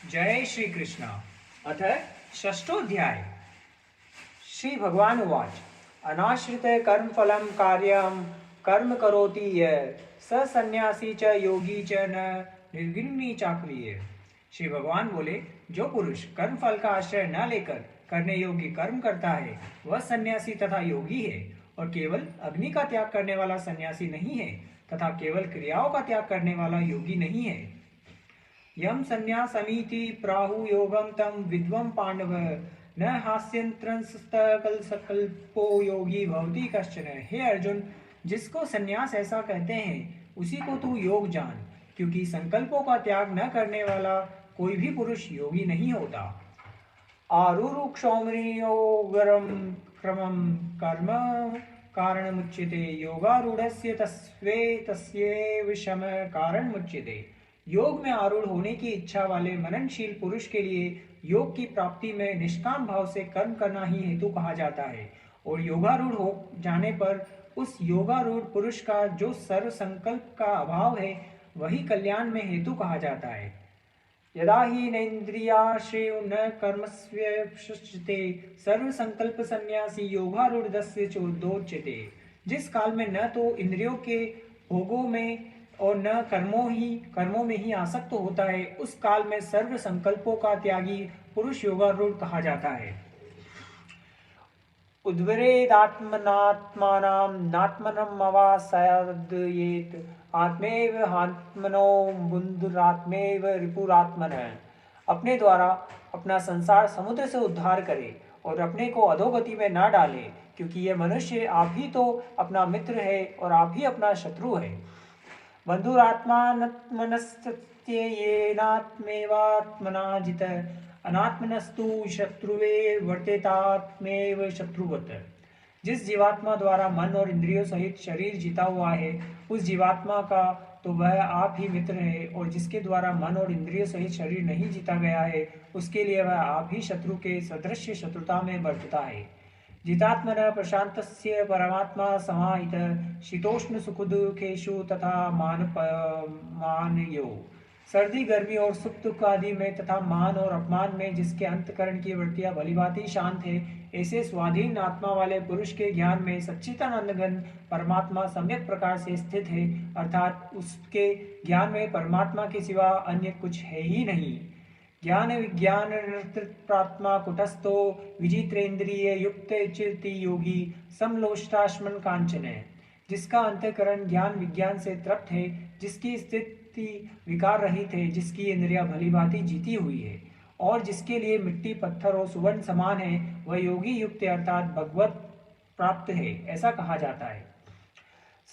जय श्री कृष्ण। अथ षष्ठोऽध्याय। श्री भगवान उवाच अनाश्रित कर्मफलं कार्यं कर्म करोति यः स सन्यासी च योगी च न निर्गुणी चाक्रिय। श्री भगवान बोले, जो पुरुष कर्म फल का आश्रय न लेकर करने योग्य कर्म करता है वह सन्यासी तथा योगी है, और केवल अग्नि का त्याग करने वाला सन्यासी नहीं है तथा केवल क्रियाओं का त्याग करने वाला योगी नहीं है। यम संन्यासमिति प्राहु योगम तम विद्वम पांडव न हास्यंत्रंसकल्पो योगी भवति कश्चन। हे अर्जुन, जिसको संन्यास ऐसा कहते हैं उसी को तू योग जान, क्योंकि संकल्पों का त्याग न करने वाला कोई भी पुरुष योगी नहीं होता। आरुरुक्षौमयोगरम क्रमम कर्म कारणमुच्यते योगारूढ़स्य तस्यैव शम कारणमुच्यते। योग में आरूढ़ होने की इच्छा वाले मननशील पुरुष के लिए योग की प्राप्ति में निष्काम भाव से कर्म करना ही हेतु कहा जाता है, और योगारूढ़ हो जाने पर उस योगारूढ़ पुरुष का जो सर्व संकल्प का अभाव है वही कल्याण में हेतु कहा जाता है। यदा हि नेन्द्रियाश्रयो न कर्मस्वशुच्यते सर्व संकल्प संन्यासी योगारूढ़स्य चोदोच्यते। जिस काल में न तो इंद्रियों के भोगों में और न कर्मों में ही आसक्त होता है, उस काल में सर्व संकल्पों का त्यागी पुरुष योगारूढ़ कहा जाता है। उद्वरेदात्मनात्मानं नात्मनमवासादयेत् आत्मैव हात्मनो बुन्धुरात्मैव रिपुरात्मनः। अपने द्वारा अपना संसार समुद्र से उद्धार करे और अपने को अधोगति में न डाले, क्योंकि यह मनुष्य आप ही तो अपना मित्र है और आप ही अपना शत्रु है। बन्धुरात्मानत्मनस्त्येनात्मेवात्मना जितः अनात्मनस्तु शत्रुवे वर्तेतात्मेव शत्रुवत्। जिस जीवात्मा द्वारा मन और इंद्रियों सहित शरीर जीता हुआ है उस जीवात्मा का तो वह आप ही मित्र है, और जिसके द्वारा मन और इंद्रियों सहित शरीर नहीं जीता गया है उसके लिए वह आप ही शत्रु के सदृश शत्रुता में बरतता है। जितात्मनः प्रशान्तस्य परमात्मा समाहितः शीतोष्ण सुख दुखेषु तथा मानयो। सर्दी गर्मी और सुख दुख आदि में तथा मान और अपमान में जिसके अंतकरण की वृत्तियां भलीभांति शांत है, ऐसे स्वाधीन आत्मा वाले पुरुष के ज्ञान में सच्चिदानंद घन परमात्मा सम्यक प्रकार से स्थित है, अर्थात उसके ज्ञान में परमात्मा के सिवा अन्य कुछ है ही नहीं। ज्ञान विज्ञान प्रात्मा कुटस्थो विजित्रेन्द्रिय युक्त चिरति योगी समलोष्टाश्मन कांचन है। जिसका अंतःकरण ज्ञान विज्ञान से तृप्त है, जिसकी स्थिति विकार रहित है, जिसकी इंद्रिया भलीभांति जीती हुई है और जिसके लिए मिट्टी पत्थर और सुवर्ण समान है, वह योगी युक्त अर्थात भगवत प्राप्त है, ऐसा कहा जाता है।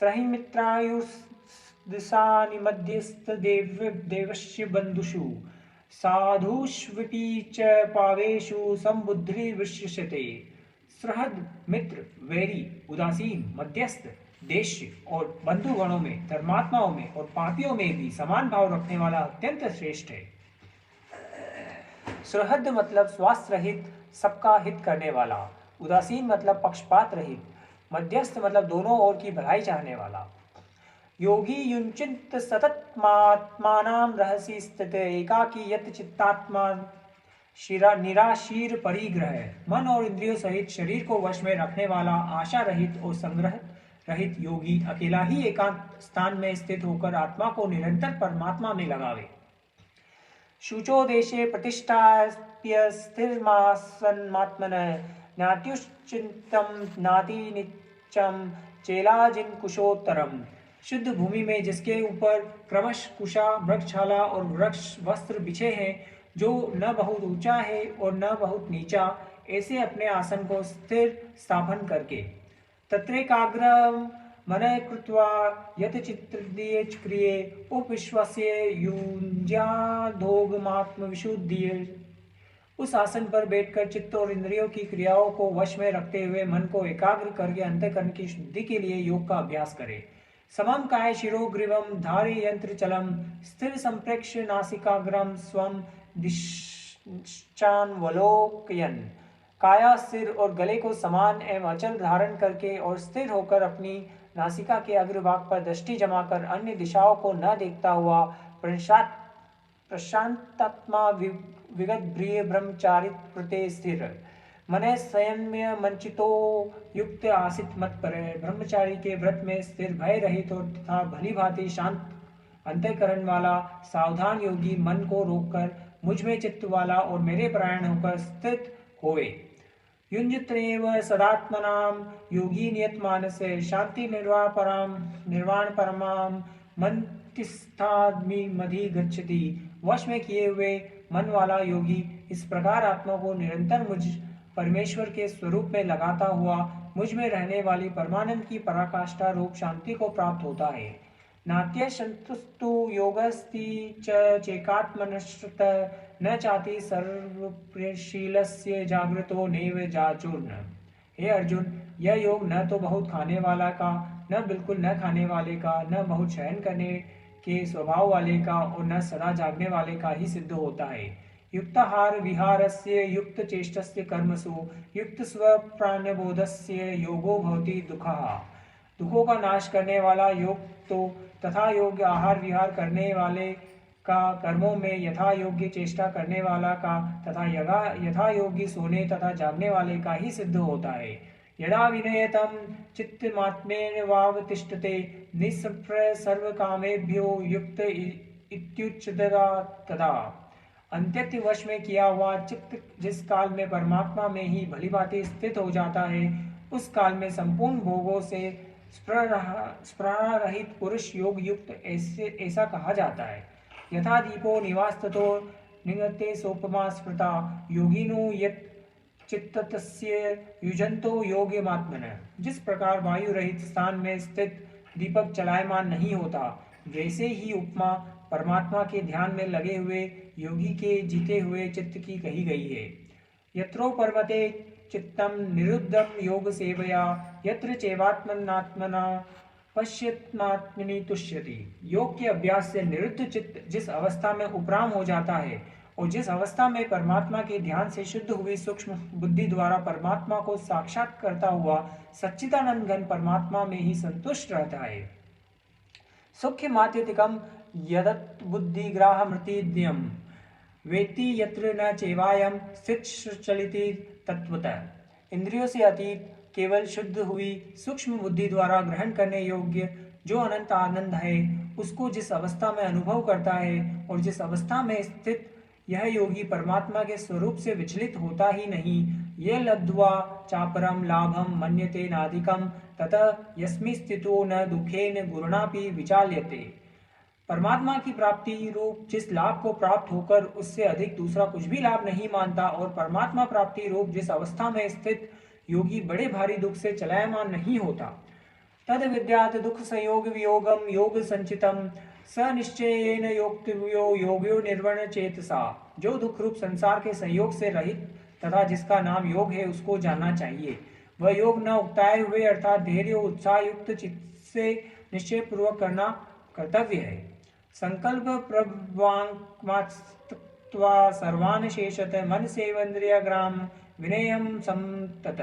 सहि मित्रायुर्दिशानि मध्यस्थ देवस्य बंधुषु साधुष्वपि च पावेषु संबुद्धिर्विशिष्यते। सहृद मित्र, वैरी, उदासीन, मध्यस्थ, देश्य और बंधुगणों में, धर्मात्माओं में और पापियों में भी समान भाव रखने वाला अत्यंत श्रेष्ठ है। सुहृद मतलब स्वास्थ्य रहित, सबका हित करने वाला। उदासीन मतलब पक्षपात रहित। मध्यस्थ मतलब दोनों ओर की भलाई चाहने वाला। योगी युञ्चित सततमात्मानां रहसि स्थित एकाकी यत चित्तात्मा निराशीर परिग्रह। मन और इंद्रियों सहित शरीर को वश में रखने वाला, आशा रहित और संग्रह रहित योगी अकेला ही एकांत स्थान में स्थित होकर आत्मा को निरंतर परमात्मा में लगावे। शुचो देशे प्रतिष्ठाप्य स्थिरमासन्मात्मनः नात्युश्चिंतम नाति नित्यम चेलाजिन कुशोत्तरम। शुद्ध भूमि में जिसके ऊपर क्रमश कुशा, वृक्षशाला और वृक्ष वस्त्र बिछे हैं, जो न बहुत ऊंचा है और न बहुत नीचा, ऐसे अपने आसन को स्थिर स्थापन करके तत्रैकाग्रं मनः कृत्वा यत चित्तदीये क्रिये उपविश्वस्य युञ्ज्याद्धोगमात्मविशुद्धिः। उस आसन पर बैठकर चित्त और इंद्रियों की क्रियाओं को वश में रखते हुए मन को एकाग्र करके अंतःकरण की शुद्धि के लिए योग का अभ्यास करे। समम काय शिरोग्रीवम धारे यंत्र चलम स्थिर संप्रेक्ष्य नासिकाग्रम स्वम दिशान्वलोकयन्। काया स्थिर और गले को समान एवं अचल धारण करके और स्थिर होकर अपनी नासिका के अग्रभाग पर दृष्टि जमाकर अन्य दिशाओं को न देखता हुआ प्रशांतात्मा विगत प्रिय ब्रह्मचारित प्रते स्थिर मने संयम्य मंचितो युक्त आसित मत पर ब्रह्मचारी के व्रत में स्थिर भय रहित और तथा भली भांति शांत अंतःकरण वाला सावधान योगी मन को रोककर मुझ में चित्त वाला और मेरे परायण होकर स्थित होए। युञ्जत्रेव सदात्मनां योगी नियतमानसे शांति निर्वाण परमां मंतिस्थामि मधि गच्छति। वश में किए हुए मन वाला योगी इस प्रकार आत्मा को निरंतर मुझ परमेश्वर के स्वरूप में लगाता हुआ मुझ में रहने वाली परमानंद की पराकाष्ठा रूप शांति को प्राप्त होता है। नात्य संतुष्टु योगस्ति चेकात्मनश्रुत न चाति सर्वशीलस्य जागृतो नैव जाचूर्ण। हे अर्जुन, यह योग न तो बहुत खाने वाला का, न बिल्कुल न खाने वाले का, न बहुत शयन करने के स्वभाव वाले का और न सदा जागने वाले का ही सिद्ध होता है। युक्ताहार विहारस्य युक्त चेष्टस्य कर्मसु युक्त स्वप्राण्यबोधस्य योगो भवति दुःखः। दुखों का नाश करने वाला योग तो तथा योग्य आहार विहार करने वाले का, कर्मों में यथा योग्य चेष्टा करने वाला का तथा यथा योग्य सोने तथा जागने वाले का ही सिद्ध होता है। यदा विनयतम चित्तमात्मेन वावतिष्ठते निःस्पृह सर्वकामेभ्यो युक्त इत्युच्यते तदा। अंत्यत्य वश में किया हुआ चित्त जिस काल में परमात्मा में ही भलीभांति स्थित हो जाता है, उस काल में संपूर्ण भोगों से स्पृहा रहित पुरुष योग युक्त ऐसा कहा जाता है। यथा दीपो निवास्ततो निगते सोपमा स्मृता योगिनो यत् चित्तस्य युजंतो योग्यमात्मनः। जिस प्रकार वायु रहित स्थान में स्थित दीपक चलायमान नहीं होता, वैसे ही उपमा परमात्मा के ध्यान में लगे हुए योगी के जीते हुए चित्त की कही गई है। यत्रो पर्वते चित्तम निरुद्धम योग सेवया यत्र चैवात्मनात्मना पश्यत्मात्मनि तुष्यति। योग के अभ्यास से निरुद्ध चित्त जिस अवस्था में उपराम हो जाता है और जिस अवस्था में परमात्मा के ध्यान से शुद्ध हुई सूक्ष्म बुद्धि द्वारा परमात्मा को साक्षात करता हुआ सच्चिदानंद घन परमात्मा में ही संतुष्ट रहता है। सुख्य मात्यतिकम यदत् बुद्धिग्राह मृतिद्यम वेत्ति यत्र न चैवायम स्थित चलिति तत्वतः। इंद्रियों से अतीत केवल शुद्ध हुई सूक्ष्म बुद्धि द्वारा ग्रहण करने योग्य जो अनंत आनंद है, उसको जिस अवस्था में अनुभव करता है और जिस अवस्था में स्थित यह योगी परमात्मा के स्वरूप से विचलित होता ही नहीं, ये लब्ध्वा चापरम लाभम मन्यते नाधिकम ततः यस्मिन् स्थितो न दुखेन गुरुणापि विचाल्यते। परमात्मा की प्राप्ति रूप जिस लाभ को प्राप्त होकर उससे अधिक दूसरा कुछ भी लाभ नहीं मानता और परमात्मा प्राप्ति रूप जिस अवस्था में स्थित योगी बड़े भारी दुख से चलायमान नहीं होता, तद विद्यात दुख संयोग वियोगम योग संचितम स निश्चयेन योक्तव्यो योग्यो निर्वण चेतसा। जो दुख रूप संसार के संयोग से रहित तथा जिसका नाम योग है, उसको जानना चाहिए। वह योग न उक्ताए हुए अर्थात धैर्य उत्साह युक्त चित्त से निश्चय पूर्वक करना कर्तव्य है। संकल्प प्रभवांक्त्वा सर्वान् शेषत मन सेवेन्द्रिय ग्राम विनयम समतत।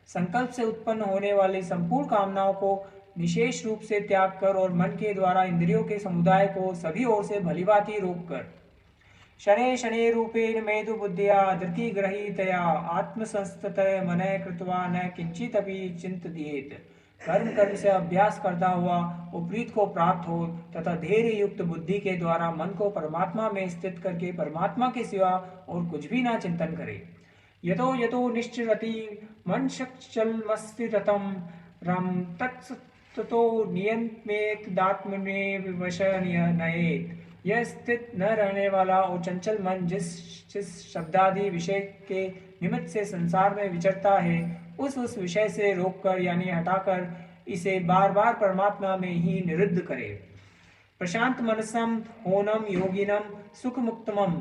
संकल्प से उत्पन्न होने वाली संपूर्ण कामनाओं को निशेष रूप से त्याग कर और मन के द्वारा इंद्रियों के समुदाय को सभी ओर से भलीभांति रोक कर शनै शनै रूपेण मेधु बुद्धिया धृति ग्रहीतया आत्मसंस्तत मनः कृत्वा न किंचित अपि चिंतयेत्। कर्म से अभ्यास करता हुआ उपरीत को प्राप्त हो तथा धैर्य युक्त बुद्धि के द्वारा मन को परमात्मा में स्थित करके परमात्मा के सिवा और कुछ भी ना चिंतन करे। यतो यतो निश्चरति मनश्चलमस्थिरतम रम तत्तो नियंत्मेत दात्मने विवश नयेत। यह स्थित न रहने वाला और चंचल मन जिस शब्दादि विषय के निमित्त से संसार में विचरता है, उस विषय से रोककर यानी हटाकर इसे बार बार परमात्मा में ही निरुद्ध करे। प्रशांत मनसम होनम योगिनम सुख मुक्तमम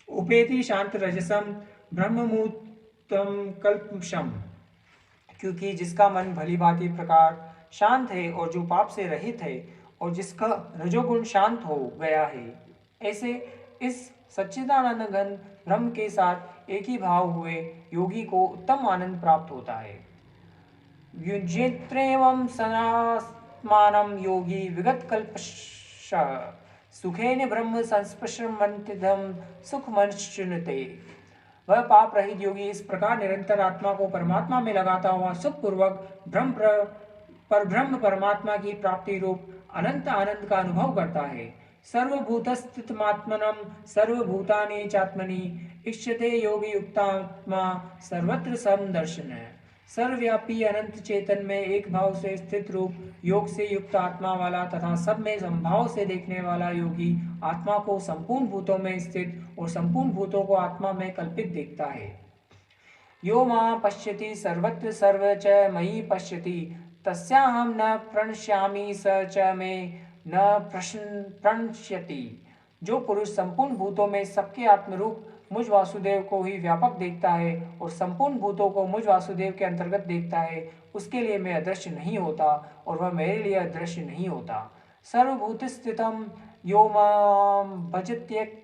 उपेति शांत रजसम ब्रह्ममूर्तम कल्पशम। क्योंकि जिसका मन भली भांति प्रकार शांत है और जो पाप से रहित है और जिसका रजोगुण शांत हो गया है, ऐसे इस सच्चिदानंद घन ब्रह्म के साथ एक ही भाव हुए योगी को उत्तम आनंद प्राप्त होता है। युज्यत्रेवं सनात्मानं योगी विगत कल्पश सुखेन ब्रह्म संस्पृशमन्तिदं सुखमश्नुते। वह पाप रहित योगी इस प्रकार निरंतर आत्मा को परमात्मा में लगाता हुआ सुखपूर्वक ब्रह्म परमात्मा की प्राप्ति रूप अनंत आनंद का अनुभव करता है। सर्वभूतस्थितमात्मनं सर्वभूतानि चात्मनि इष्यते योगी युक्तात्मा सर्वत्र समदर्शन है। सर्वव्यापी अनंत चेतन में एक भाव से स्थित रूप योग से युक्त आत्मा वाला तथा सब में संभाव से देखने वाला योगी आत्मा को संपूर्ण भूतों में स्थित और संपूर्ण भूतों को आत्मा में कल्पित देखता है। यो मां पश्यति सर्वत्र सर्व च मयि पश्यति तस्याहं न प्रणश्यामि स च मे न प्रणश्यति। जो पुरुष संपूर्ण भूतों में सबके आत्मरूप मुझ वासुदेव को ही व्यापक देखता है और संपूर्ण भूतों को मुझ वासुदेव के अंतर्गत देखता है, उसके लिए मैं अदृश्य नहीं होता और वह मेरे लिए अदृश्य नहीं होता। सर्वभूत स्थितम यो मां भजत्येकमास्थितः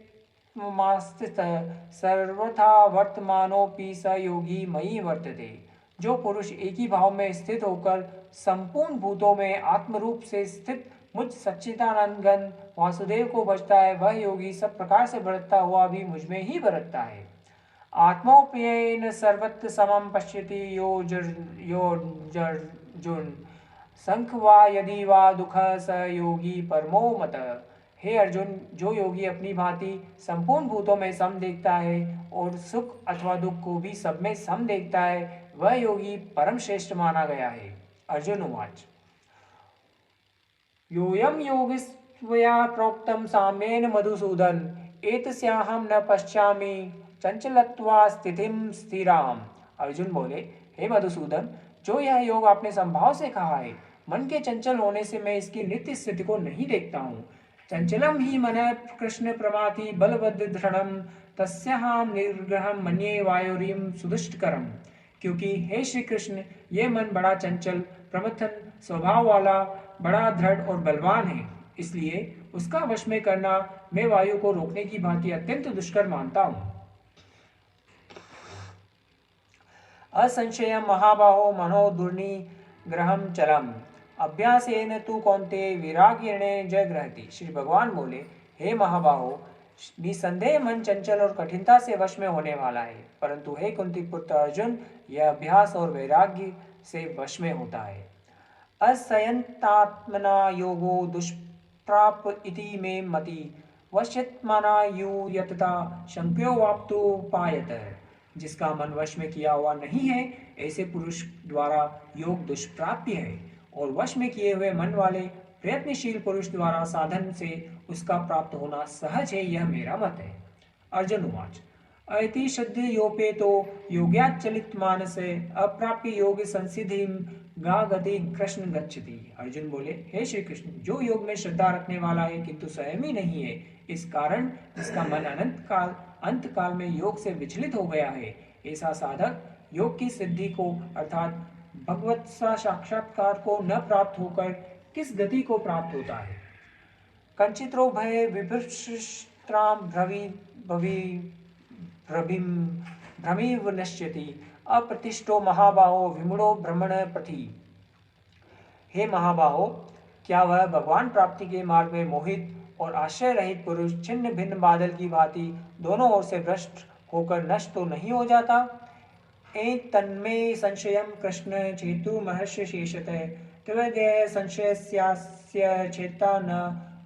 सर्वथा वर्तमानोऽपि स योगी मयि वर्तते। जो पुरुष एक ही भाव में स्थित होकर संपूर्ण भूतों में आत्मरूप से स्थित मुझ सच्चिदानंद घन वासुदेव को भजता है, वह योगी सब प्रकार से बरतता हुआ भी मुझ में ही बरतता है। आत्मोप्येन सर्वत्र समं पश्यति यो जर्जुन संख वा यदि वा दुख स योगी परमो मत। हे अर्जुन, जो योगी अपनी भांति संपूर्ण भूतों में सम देखता है और सुख अथवा दुख को भी सब में सम देखता है, वह योगी परम श्रेष्ठ माना गया है। अर्जुन उवाच योऽयं योगस्त्वया प्रोक्तं साम्येन मधुसूदन एतस्याहं न पश्यामि चंचलत्वा स्थितिं स्थिराम। अर्जुन बोले, हे मधुसूदन, जो यह योग आपने संभाव से कहा है, मन के चंचल होने से मैं इसकी नित्य स्थिति को नहीं देखता हूँ। चंचलम ही मन कृष्ण प्रमाथि बलवद दृढ़म तस्याहं निर्ग्रहं मन्ये वायुरीं सुदुष्टकरम। क्योंकि हे श्री कृष्ण, ये मन बड़ा चंचल प्रमथन स्वभाव वाला बड़ा दृढ़ और बलवान है, इसलिए उसका वश में करना मैं वायु को रोकने की भांति अत्यंत दुष्कर मानता हूँ। असंशयं महाबाहो मनो दुर्निग्रहं चलम अभ्यासेन तु कौन्तेय वैराग्येण जयगृहति। श्री भगवान बोले, हे महाबाहो, निसंदेह मन चंचल और कठिनता से वश में होने वाला है, परंतु हे कुंती पुत्र अर्जुन, यह अभ्यास और वैराग्य से वश में होता है। असंयतात्मना योगो दुष्प्राप इति मे मति वश्यत्मना यूयतता शंक्यो वाप्तोपायत। जिसका मन वश में किया हुआ नहीं है, ऐसे पुरुष द्वारा योग दुष्प्राप्य है, और वश में किए हुए मन वाले प्रयत्नशील पुरुष द्वारा साधन से उसका प्राप्त होना सहज है, यह मेरा मत है। अर्जुन उवाच अति श्रद्ध योपेतो योग्याचलित मानसे अप्राप्य योग संसिधिम गा गति कृष्ण गच्छति। अर्जुन बोले, हे श्री कृष्ण, जो योग में श्रद्धा रखने वाला है किंतु स्वयं ही नहीं है, इस कारण जिसका मन अंत काल में योग से विचलित हो गया है, ऐसा साधक योग की सिद्धि को अर्थात भगवत साक्षात्कार को न प्राप्त होकर किस गति को प्राप्त होता है। कंचित्रो भय विभ्रष्टाम भ्रमिव नश्यति अप्रतिष्ठो महाबाहो विमूढ़ो ब्रह्मण प्रति। हे महाबाहो, क्या वह भगवान प्राप्ति के मार्ग में मोहित और आश्रय रहित पुरुष छिन्न भिन्न बादल की भांति दोनों ओर से भ्रष्ट होकर नष्ट तो नहीं हो जाता। तन्मे संशयं कृष्ण चेतु महर्षि शेषतः त्वदय संशयस्यास्य चेता न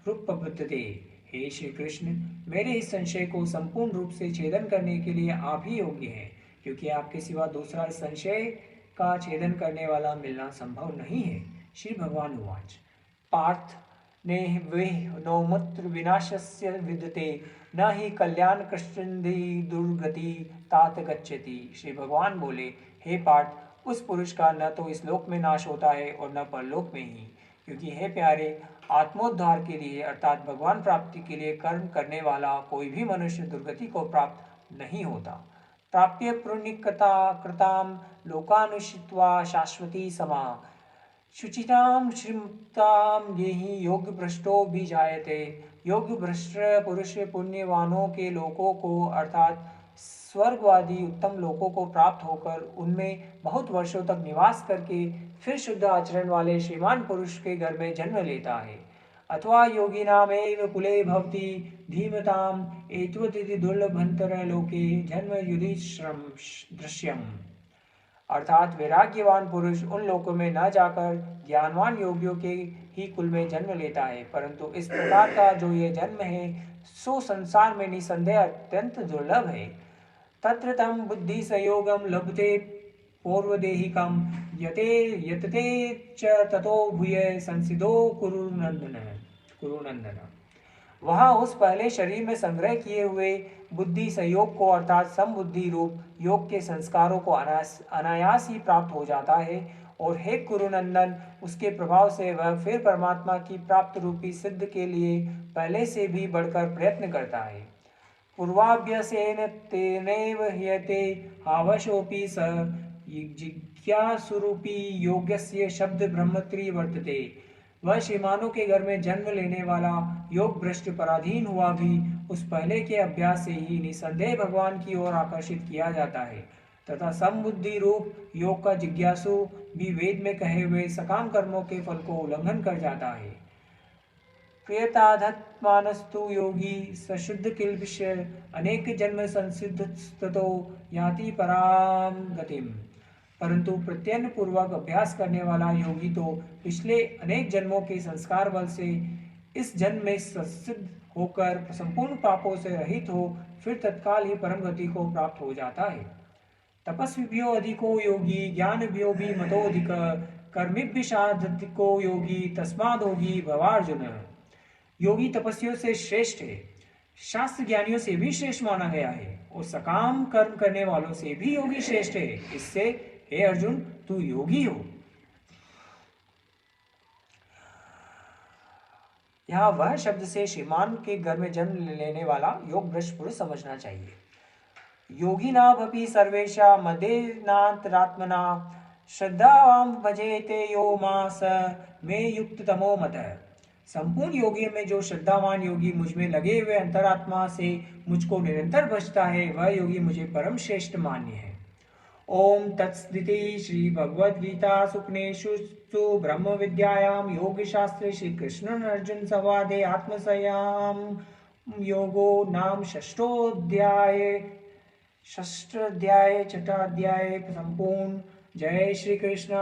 रूपबद्धते। हे श्री कृष्ण, मेरे इस संशय को संपूर्ण रूप से छेदन करने के लिए आप ही योग्य हैं, क्योंकि आपके सिवा दूसरा इस संशय का छेदन करने वाला मिलना संभव नहीं है। श्री भगवान उवाच पार्थ ने वे नौमत्र विनाशस्य विद्यते न ही कल्याण कृष्णि दुर्गति तात गच्छति। श्री भगवान बोले, हे पार्थ, उस पुरुष का न तो इस लोक में नाश होता है और न परलोक में ही, क्योंकि हे प्यारे, आत्मोद्धार के लिए अर्थात भगवान प्राप्ति के लिए कर्म करने वाला कोई भी मनुष्य दुर्गति को प्राप्त नहीं होता। प्राप्य पुण्यकृता कृताम लोकानुषित्वा शाश्वती समा शुचिताम श्रीमताम ये ही योग भ्रष्टो भी जायते। योग भ्रष्ट पुरुष पुण्यवानों के लोकों को अर्थात स्वर्गवादी उत्तम लोकों को प्राप्त होकर उनमें बहुत वर्षों तक निवास करके फिर शुद्ध आचरण वाले श्रीमान पुरुष के घर में जन्म लेता है। अथवा योगिनामेव कुले भवति धीमताम् एतद्विधि दुर्लभंतर लोके जन्म युधिश्रम दृश्यम। अर्थात वैराग्यवान पुरुष उन लोकों में न जाकर ज्ञानवान योगियों के ही कुल में जन्म लेता है, परंतु इस प्रकार का जो ये जन्म है सो संसार में निसंदेह अत्यंत दुर्लभ है। तत्र तम बुद्धि संयोगम लभते पूर्वदेहिकम यते यतते च ततो भूय संसिदो कुरुनंदन। वहां उस पहले शरीर में संग्रह किए हुए बुद्धि संयोग को अर्थात समबुद्धि रूप योग के संस्कारों को अनायास ही प्राप्त हो जाता है, और हे कुरुनंदन उसके प्रभाव से वह फिर परमात्मा की प्राप्त रूपी सिद्ध के लिए पहले से भी बढ़कर प्रयत्न करता है। पूर्वाभ्यासेन तेनैव ह्यते आवशोऽपि स जिज्ञासुरूपी योगस्य शब्द ब्रह्मत्री वर्तते। वह श्रीमानों के घर में जन्म लेने वाला योग भ्रष्ट पराधीन हुआ भी उस पहले के अभ्यास से ही निसंदेह भगवान की ओर आकर्षित किया जाता है, तथा समबुद्धि रूप योग का जिज्ञासु भी वेद में कहे हुए सकाम कर्मों के फल को उल्लंघन कर जाता है। प्रियताधत्मानस्तु योगी सशुद्ध किल्बिष अनेक जन्म संसिद्धतो याति पराम गतिम। परंतु प्रत्ययन पूर्वक अभ्यास करने वाला योगी तो पिछले अनेक जन्मों के संस्कार बल से इस जन्म में संसिद्ध होकर संपूर्ण पापों से रहित हो फिर तत्काल ही परम गति को प्राप्त हो जाता है। तपस्विभ्यो अधिको योगी ज्ञानभ्यो भी मतोधिक कर्मिभ्यशाधिको योगी तस्माद्योगी भवार्जुन। योगी तपस्वियों से श्रेष्ठ है, शास्त्र ज्ञानियों से भी श्रेष्ठ माना गया है, और सकाम कर्म करने वालों से भी योगी श्रेष्ठ है। इससे हे अर्जुन तू योगी हो। यहाँ वह शब्द से श्रीमान के घर में जन्म लेने वाला योग भ्रष्ट पुरुष समझना चाहिए। योगिनाभपि सर्वेषा मदेनान्तरात्मना श्रद्धावाम भजेते यो मास मे युक्त तमो मतः। संपूर्ण योगियों में जो श्रद्धावान योगी मुझ में लगे हुए अंतरात्मा से मुझको निरंतर भजता है वह योगी मुझे परम श्रेष्ठ मान्य है। ओम तत्सदिति श्री भगवद गीता सुपनिषत्सु ब्रह्म विद्यायां योग शास्त्रे श्री कृष्ण अर्जुन संवादे आत्मसंयम योगो नाम षष्ठोऽध्याय छठाध्याय संपूर्ण। जय श्री कृष्ण।